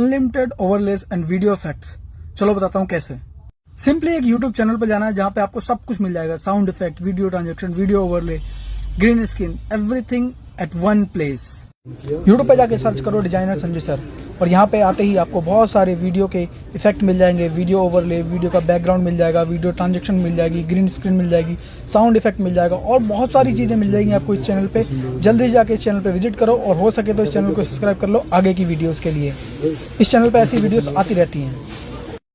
Unlimited overlays and video effects. चलो बताता हूँ कैसे। सिंपली एक यूट्यूब चैनल पर जाना है जहाँ पे आपको सब कुछ मिल जाएगा, sound effect, video transaction, video overlay, green screen, everything at one place. YouTube पे जाके सर्च करो डिजाइनर संजय सर, और यहाँ पे आते ही आपको बहुत सारे वीडियो के इफेक्ट मिल जाएंगे, वीडियो ओवरले, वीडियो का बैकग्राउंड मिल जाएगा, वीडियो ट्रांजेक्शन मिल जाएगी, ग्रीन स्क्रीन मिल जाएगी, साउंड इफेक्ट मिल जाएगा और बहुत सारी चीजें मिल जाएंगी आपको इस चैनल पे। जल्दी जाके इस चैनल पे विजिट करो और हो सके तो इस चैनल को सब्सक्राइब कर लो आगे की वीडियोस के लिए। इस चैनल पे ऐसी वीडियोस आती रहती हैं।